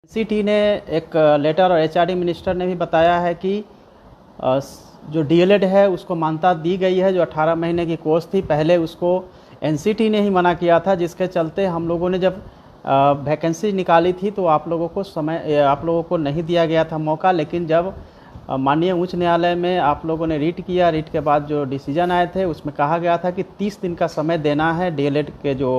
NCT ने एक letter और एचआरडी मिनिस्टर ने भी बताया है कि जो डीएलएड है उसको मान्यता दी गई है। जो 18 महीने की कोर्स थी पहले उसको एनसीटी ने ही मना किया था, जिसके चलते हम लोगों ने जब वैकेंसी निकाली थी तो आप लोगों को नहीं दिया गया था मौका। लेकिन जब माननीय उच्च न्यायालय में आप लोगों ने रीट किया, रीट के बाद जो डिसीजन आए थे उसमें कहा गया था कि 30 दिन का समय देना है डीएलएड के जो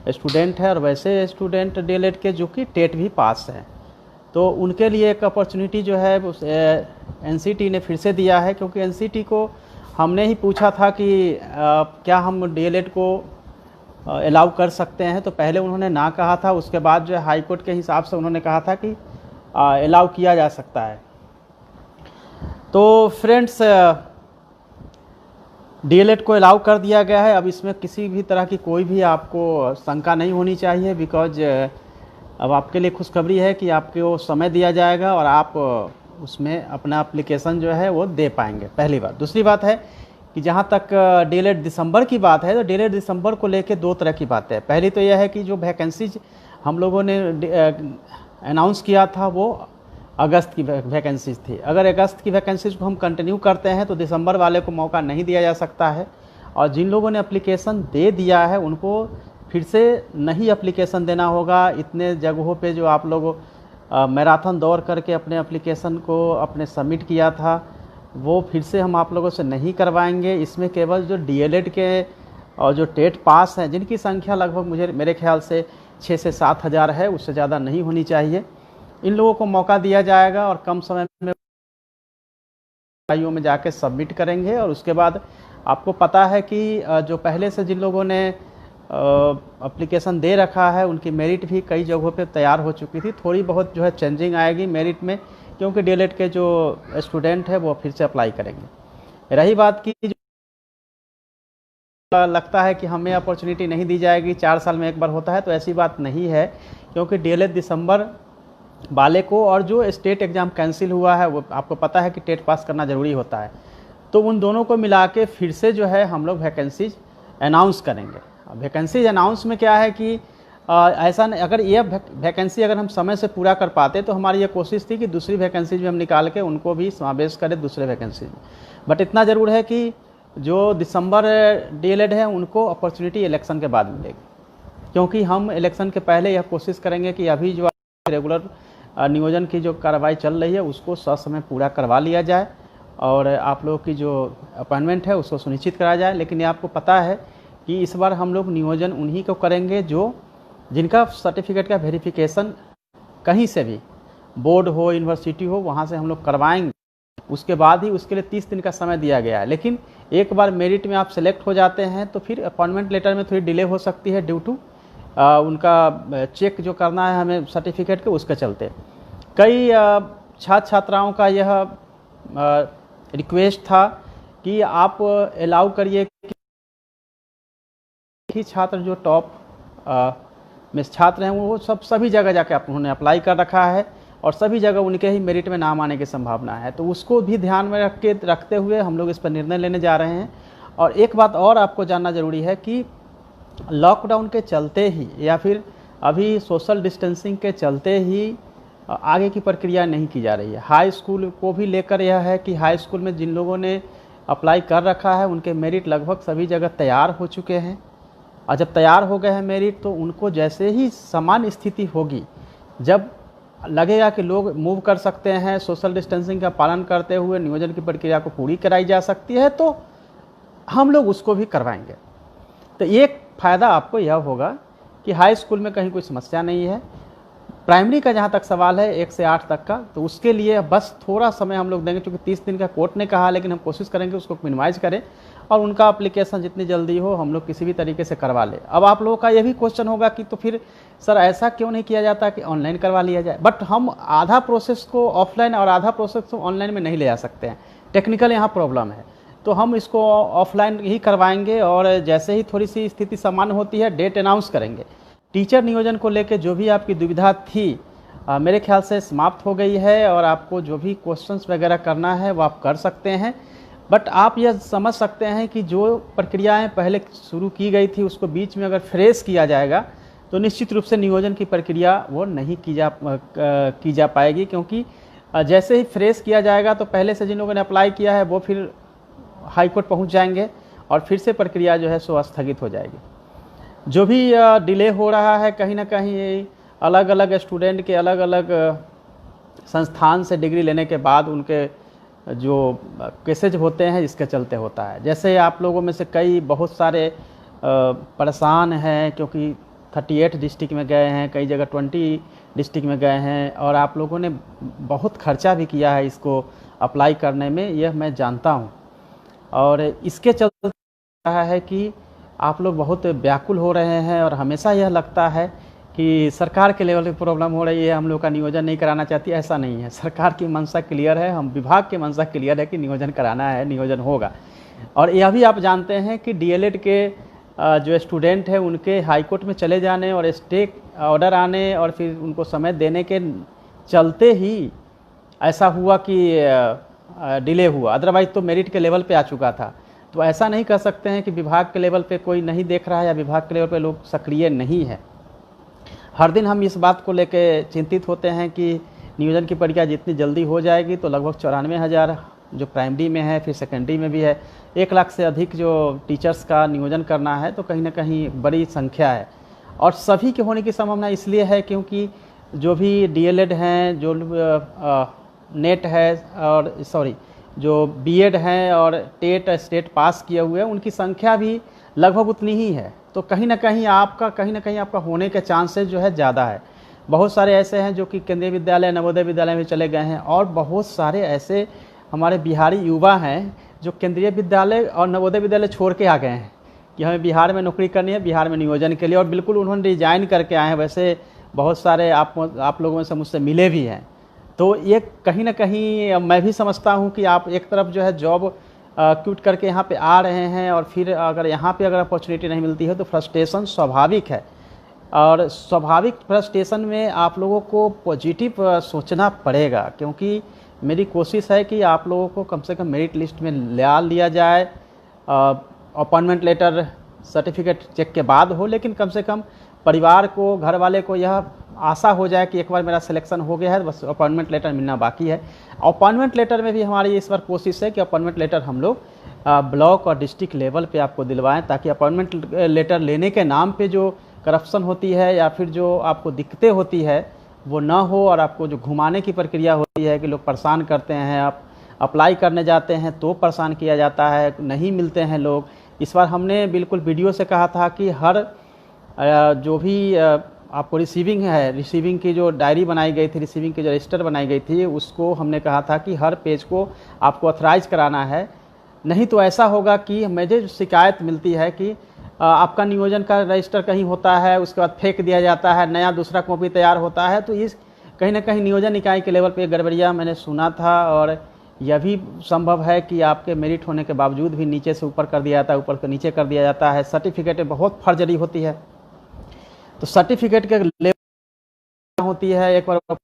स्टूडेंट है और वैसे स्टूडेंट डीएलएड के जो कि टेट भी पास हैं, तो उनके लिए एक अपॉर्चुनिटी जो है एनसीटी ने फिर से दिया है। क्योंकि एनसीटी को हमने ही पूछा था कि क्या हम डीएलएड को अलाउ कर सकते हैं, तो पहले उन्होंने ना कहा था। उसके बाद जो है हाई कोर्ट के हिसाब से उन्होंने कहा था कि अलाउ किया जा सकता है। तो फ्रेंड्स, डीएलएड को अलाउ कर दिया गया है। अब इसमें किसी भी तरह की कोई भी आपको शंका नहीं होनी चाहिए, बिकॉज अब आपके लिए खुशखबरी है कि आपको समय दिया जाएगा और आप उसमें अपना एप्लीकेशन जो है वो दे पाएंगे, पहली बात। दूसरी बात है कि जहाँ तक डीएलएड दिसंबर की बात है, तो डीएलएड दिसंबर को लेके दो तरह की बातें हैं। पहली तो यह है कि जो वैकेंसीज हम लोगों ने अनाउंस किया था वो अगस्त की वैकेंसीज थी। अगर अगस्त की वैकेंसीज को हम कंटिन्यू करते हैं तो दिसंबर वाले को मौका नहीं दिया जा सकता है। और जिन लोगों ने एप्लीकेशन दे दिया है उनको फिर से नहीं एप्लीकेशन देना होगा। इतने जगहों पे जो आप लोग मैराथन दौड़ करके अपने एप्लीकेशन को अपने सबमिट किया था वो फिर से हम आप लोगों से नहीं करवाएंगे। इसमें केवल जो डीएलएड के और जो टेट पास हैं, जिनकी संख्या लगभग मेरे ख्याल से 6 से 7 हज़ार है, उससे ज़्यादा नहीं होनी चाहिए, इन लोगों को मौका दिया जाएगा और कम समय में में जाके सबमिट करेंगे। और उसके बाद आपको पता है कि जो पहले से जिन लोगों ने एप्लीकेशन दे रखा है उनकी मेरिट भी कई जगहों पे तैयार हो चुकी थी। थोड़ी बहुत जो है चेंजिंग आएगी मेरिट में, क्योंकि डीएलएड के जो स्टूडेंट है वो फिर से अप्लाई करेंगे। रही बात की लगता है कि हमें अपॉर्चुनिटी नहीं दी जाएगी, 4 साल में एक बार होता है, तो ऐसी बात नहीं है। क्योंकि डीएलएड दिसंबर वाले को और जो स्टेट एग्ज़ाम कैंसिल हुआ है वो आपको पता है कि टेट पास करना ज़रूरी होता है, तो उन दोनों को मिला के फिर से जो है हम लोग वैकेंसीज अनाउंस करेंगे। वैकेंसीज अनाउंस में क्या है कि ऐसा नहीं, अगर ये वैकेंसी अगर हम समय से पूरा कर पाते तो हमारी ये कोशिश थी कि दूसरी वैकेंसीज भी हम निकाल के उनको भी समावेश करें दूसरे वैकेंसीज में। बट इतना ज़रूर है कि जो दिसंबर डीएलएड है उनको अपॉर्चुनिटी इलेक्शन के बाद मिलेगी, क्योंकि हम इलेक्शन के पहले यह कोशिश करेंगे कि अभी जो रेगुलर नियोजन की जो कार्रवाई चल रही है उसको ससमय पूरा करवा लिया जाए और आप लोगों की जो अपॉइंटमेंट है उसको सुनिश्चित कराया जाए। लेकिन ये आपको पता है कि इस बार हम लोग नियोजन उन्हीं को करेंगे जिनका सर्टिफिकेट का वेरिफिकेशन कहीं से भी, बोर्ड हो यूनिवर्सिटी हो, वहाँ से हम लोग करवाएंगे। उसके बाद ही उसके लिए 30 दिन का समय दिया गया है। लेकिन एक बार मेरिट में आप सेलेक्ट हो जाते हैं तो फिर अपॉइंटमेंट लेटर में थोड़ी डिले हो सकती है ड्यू टू उनका चेक जो करना है हमें सर्टिफिकेट के, उसके चलते कई छात्र छात्राओं का यह रिक्वेस्ट था कि आप अलाउ करिए कि छात्र जो टॉप में छात्र हैं वो सभी जगह जाके उन्होंने अप्लाई कर रखा है और सभी जगह उनके ही मेरिट में नाम आने की संभावना है, तो उसको भी ध्यान में रखते हुए हम लोग इस पर निर्णय लेने जा रहे हैं। और एक बात और आपको जानना ज़रूरी है कि लॉकडाउन के चलते ही या फिर अभी सोशल डिस्टेंसिंग के चलते ही आगे की प्रक्रिया नहीं की जा रही है। हाई स्कूल को भी लेकर यह है कि हाई स्कूल में जिन लोगों ने अप्लाई कर रखा है उनके मेरिट लगभग सभी जगह तैयार हो चुके हैं और जब तैयार हो गए हैं मेरिट तो उनको जैसे ही समान स्थिति होगी, जब लगेगा कि लोग मूव कर सकते हैं, सोशल डिस्टेंसिंग का पालन करते हुए नियोजन की प्रक्रिया को पूरी कराई जा सकती है, तो हम लोग उसको भी करवाएंगे। तो एक फ़ायदा आपको यह होगा कि हाई स्कूल में कहीं कोई समस्या नहीं है। प्राइमरी का जहाँ तक सवाल है 1 से 8 तक का, तो उसके लिए बस थोड़ा समय हम लोग देंगे, क्योंकि 30 दिन का कोर्ट ने कहा, लेकिन हम कोशिश करेंगे उसको मिनिमाइज़ करें और उनका एप्लीकेशन जितनी जल्दी हो हम लोग किसी भी तरीके से करवा लें। अब आप लोगों का यह भी क्वेश्चन होगा कि तो फिर सर ऐसा क्यों नहीं किया जाता कि ऑनलाइन करवा लिया जाए। बट हम आधा प्रोसेस को ऑफलाइन और आधा प्रोसेस को ऑनलाइन में नहीं ले जा सकते हैं, टेक्निकल यहाँ प्रॉब्लम है, तो हम इसको ऑफलाइन ही करवाएंगे और जैसे ही थोड़ी सी स्थिति सामान्य होती है डेट अनाउंस करेंगे। टीचर नियोजन को लेकर जो भी आपकी दुविधा थी मेरे ख्याल से समाप्त हो गई है और आपको जो भी क्वेश्चंस वगैरह करना है वो आप कर सकते हैं। बट आप यह समझ सकते हैं कि जो प्रक्रियाएं पहले शुरू की गई थी उसको बीच में अगर फ्रेश किया जाएगा तो निश्चित रूप से नियोजन की प्रक्रिया वो नहीं की जा पाएगी, क्योंकि जैसे ही फ्रेश किया जाएगा तो पहले से जिन लोगों ने अप्लाई किया है वो फिर हाई कोर्ट पहुँच जाएंगे और फिर से प्रक्रिया जो है सो स्थगित हो जाएगी। जो भी डिले हो रहा है, कहीं ना कहीं अलग अलग स्टूडेंट के अलग अलग संस्थान से डिग्री लेने के बाद उनके जो केसेज होते हैं इसके चलते होता है। जैसे आप लोगों में से कई बहुत सारे परेशान हैं, क्योंकि 38 डिस्ट्रिक्ट में गए हैं, कई जगह 20 डिस्ट्रिक्ट में गए हैं, और आप लोगों ने बहुत खर्चा भी किया है इसको अप्लाई करने में, यह मैं जानता हूँ। और इसके चलते रहा है कि आप लोग बहुत व्याकुल हो रहे हैं और हमेशा यह लगता है कि सरकार के लेवल पे प्रॉब्लम हो रही है, हम लोग का नियोजन नहीं कराना चाहती। ऐसा नहीं है, सरकार की मंशा क्लियर है, हम विभाग की मंशा क्लियर है कि नियोजन कराना है, नियोजन होगा। और यह भी आप जानते हैं कि डीएलएड के जो स्टूडेंट हैं उनके हाई कोर्ट में चले जाने और स्टे ऑर्डर आने और फिर उनको समय देने के चलते ही ऐसा हुआ कि डिले हुआ, अदरवाइज़ तो मेरिट के लेवल पे आ चुका था। तो ऐसा नहीं कह सकते हैं कि विभाग के लेवल पे कोई नहीं देख रहा है या विभाग के लेवल पे लोग सक्रिय नहीं है। हर दिन हम इस बात को लेकर चिंतित होते हैं कि नियोजन की प्रक्रिया जितनी जल्दी हो जाएगी तो लगभग 94,000 जो प्राइमरी में है, फिर सेकेंडरी में भी है, 1 लाख से अधिक जो टीचर्स का नियोजन करना है, तो कहीं ना कहीं बड़ी संख्या है। और सभी के होने की संभावना इसलिए है क्योंकि जो भी डीएलएड हैं, जो नेट है और जो बीएड हैं और टेट स्टेट पास किए हुए हैं, उनकी संख्या भी लगभग उतनी ही है। तो कहीं ना कहीं आपका होने के चांसेस जो है ज़्यादा है। बहुत सारे ऐसे हैं जो कि केंद्रीय विद्यालय, नवोदय विद्यालय में चले गए हैं, और बहुत सारे ऐसे हमारे बिहारी युवा हैं जो केंद्रीय विद्यालय और नवोदय विद्यालय छोड़ के आ गए हैं कि हमें बिहार में नौकरी करनी है, बिहार में नियोजन के लिए, और बिल्कुल उन्होंने रिजाइन करके आए हैं। वैसे बहुत सारे आप लोगों में से मुझसे मिले भी हैं। तो ये कहीं ना कहीं मैं भी समझता हूँ कि आप एक तरफ जो है जॉब क्विट करके यहाँ पे आ रहे हैं, और फिर अगर यहाँ पे अगर अपॉर्चुनिटी नहीं मिलती है तो फ्रस्ट्रेशन स्वाभाविक है। और स्वाभाविक फ्रस्ट्रेशन में आप लोगों को पॉजिटिव सोचना पड़ेगा, क्योंकि मेरी कोशिश है कि आप लोगों को कम से कम मेरिट लिस्ट में ला लिया जाए। अपॉइंटमेंट लेटर सर्टिफिकेट चेक के बाद हो, लेकिन कम से कम परिवार को, घर वाले को यह आशा हो जाए कि एक बार मेरा सिलेक्शन हो गया है, बस अपॉइंटमेंट लेटर मिलना बाकी है। अपॉइंटमेंट लेटर में भी हमारी इस बार कोशिश है कि अपॉइंटमेंट लेटर हम लोग ब्लॉक और डिस्ट्रिक्ट लेवल पे आपको दिलवाएं, ताकि अपॉइंटमेंट लेटर लेने के नाम पे जो करप्शन होती है या फिर जो आपको दिक्कतें होती है वो ना हो, और आपको जो घुमाने की प्रक्रिया होती है कि लोग परेशान करते हैं, आप अप्लाई करने जाते हैं तो परेशान किया जाता है, नहीं मिलते हैं लोग। इस बार हमने बिल्कुल वीडियो से कहा था कि हर जो भी आपको रिसीविंग की जो डायरी बनाई गई थी, रिसीविंग की जो रजिस्टर बनाई गई थी, उसको हमने कहा था कि हर पेज को आपको ऑथराइज कराना है। नहीं तो ऐसा होगा कि मुझे जो शिकायत मिलती है कि आपका नियोजन का रजिस्टर कहीं होता है, उसके बाद फेंक दिया जाता है, नया दूसरा कॉपी तैयार होता है। तो इस कहीं ना कहीं नियोजन इकाई के लेवल पे गड़बड़ियाँ मैंने सुना था, और यह भी संभव है कि आपके मेरिट होने के बावजूद भी नीचे से ऊपर कर दिया जाता है, ऊपर से नीचे कर दिया जाता है। सर्टिफिकेट में बहुत फर्जरी होती है, तो सर्टिफिकेट के लेवल होती है, एक बार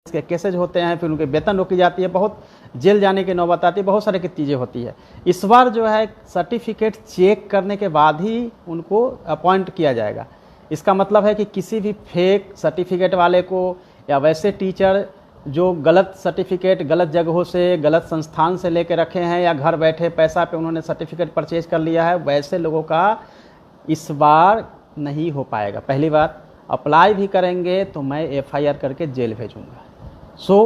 इसके केसेज होते हैं, फिर उनके वेतन रोकी जाती है, बहुत जेल जाने की नौबत आती है, बहुत सारे की चीज़ें होती है। इस बार जो है सर्टिफिकेट चेक करने के बाद ही उनको अपॉइंट किया जाएगा। इसका मतलब है कि किसी भी फेक सर्टिफिकेट वाले को या वैसे टीचर जो गलत सर्टिफिकेट गलत जगहों से, गलत संस्थान से लेके रखे हैं, या घर बैठे पैसा पे उन्होंने सर्टिफिकेट परचेज कर लिया है, वैसे लोगों का इस बार नहीं हो पाएगा। पहली बात, अप्लाई भी करेंगे तो मैं एफआईआर करके जेल भेजूंगा।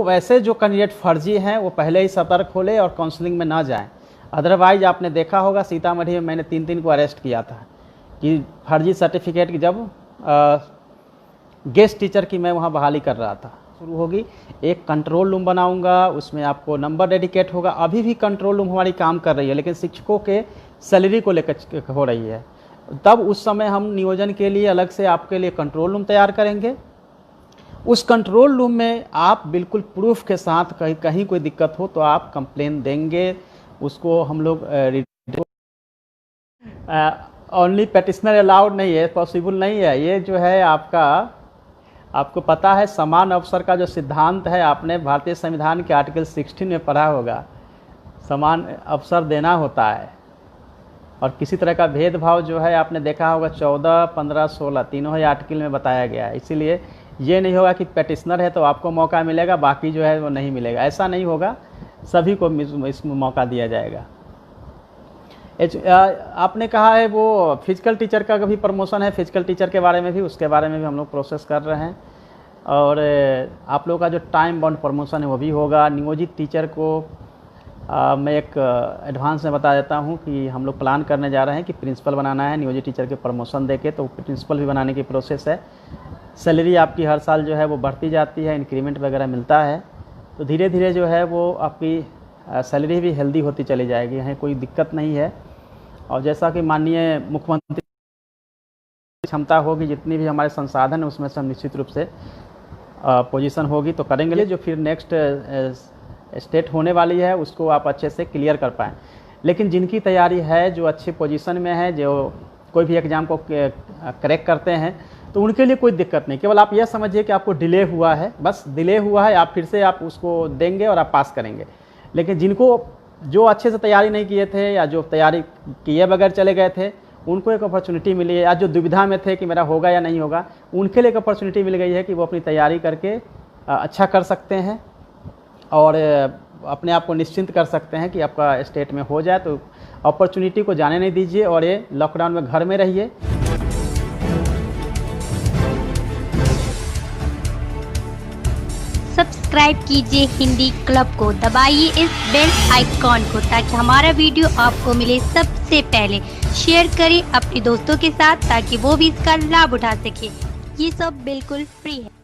वैसे जो कैंडिडेट फर्जी हैं वो पहले ही सतर्क हो ले और काउंसलिंग में ना जाएं। अदरवाइज आपने देखा होगा सीतामढ़ी में मैंने 3 को अरेस्ट किया था कि फर्जी सर्टिफिकेट की जब गेस्ट टीचर की मैं वहाँ बहाली कर रहा था। शुरू होगी, एक कंट्रोल रूम बनाऊंगा, उसमें आपको नंबर डेडिकेट होगा। अभी भी कंट्रोल रूम हमारी काम कर रही है, लेकिन शिक्षकों के सैलरी को लेकर हो रही है। तब उस समय हम नियोजन के लिए अलग से आपके लिए कंट्रोल रूम तैयार करेंगे। उस कंट्रोल रूम में आप बिल्कुल प्रूफ के साथ कहीं कोई दिक्कत हो तो आप कंप्लेन देंगे, उसको हम लोग ओनली पेटिशनर अलाउड नहीं है, पॉसिबल नहीं है। ये जो है आपको पता है समान अवसर का जो सिद्धांत है, आपने भारतीय संविधान के आर्टिकल 16 में पढ़ा होगा, समान अवसर देना होता है। और किसी तरह का भेदभाव जो है आपने देखा होगा 14, 15, 16 तीनों ही आर्टिकल में बताया गया है। इसीलिए ये नहीं होगा कि पेटिशनर है तो आपको मौका मिलेगा, बाकी जो है वो नहीं मिलेगा, ऐसा नहीं होगा, सभी को इसमें मौका दिया जाएगा। आपने कहा है वो फिजिकल टीचर का भी प्रमोशन है, फिजिकल टीचर के बारे में भी, उसके बारे में भी हम लोग प्रोसेस कर रहे हैं। और आप लोगों का जो टाइम बाउंड प्रमोशन है वो भी होगा। नियोजित टीचर को मैं एक एडवांस में बता देता हूँ कि हम लोग प्लान करने जा रहे हैं कि प्रिंसिपल बनाना है नियोजित टीचर के प्रमोशन देके, तो प्रिंसिपल भी बनाने की प्रोसेस है। सैलरी आपकी हर साल जो है वो बढ़ती जाती है, इंक्रीमेंट वगैरह मिलता है, तो धीरे धीरे जो है वो आपकी सैलरी भी हेल्दी होती चली जाएगी, यहाँ कोई दिक्कत नहीं है। और जैसा कि माननीय मुख्यमंत्री क्षमता होगी, जितनी भी हमारे संसाधन है उसमें से हम निश्चित रूप से पोजीशन होगी तो करेंगे, जो फिर नेक्स्ट स्टेट होने वाली है उसको आप अच्छे से क्लियर कर पाएँ। लेकिन जिनकी तैयारी है, जो अच्छी पोजीशन में है, जो कोई भी एग्ज़ाम को क्रैक करते हैं, तो उनके लिए कोई दिक्कत नहीं। केवल आप यह समझिए कि आपको डिले हुआ है, बस डिले हुआ है, आप फिर से आप उसको देंगे और आप पास करेंगे। लेकिन जिनको जो अच्छे से तैयारी नहीं किए थे या जो तैयारी किए बगैर चले गए थे, उनको एक अपॉर्चुनिटी मिली है, या जो दुविधा में थे कि मेरा होगा या नहीं होगा, उनके लिए एक अपॉर्चुनिटी मिल गई है कि वो अपनी तैयारी करके अच्छा कर सकते हैं और अपने आप को निश्चिंत कर सकते हैं कि आपका स्टेट में हो जाए। तो अपॉर्चुनिटी को जाने नहीं दीजिए और ये लॉकडाउन में घर में रहिए। सब्सक्राइब कीजिए हिंदी क्लब को, दबाइए इस बेल आइकॉन को ताकि हमारा वीडियो आपको मिले सबसे पहले। शेयर करें अपने दोस्तों के साथ ताकि वो भी इसका लाभ उठा सके। ये सब बिल्कुल फ्री है।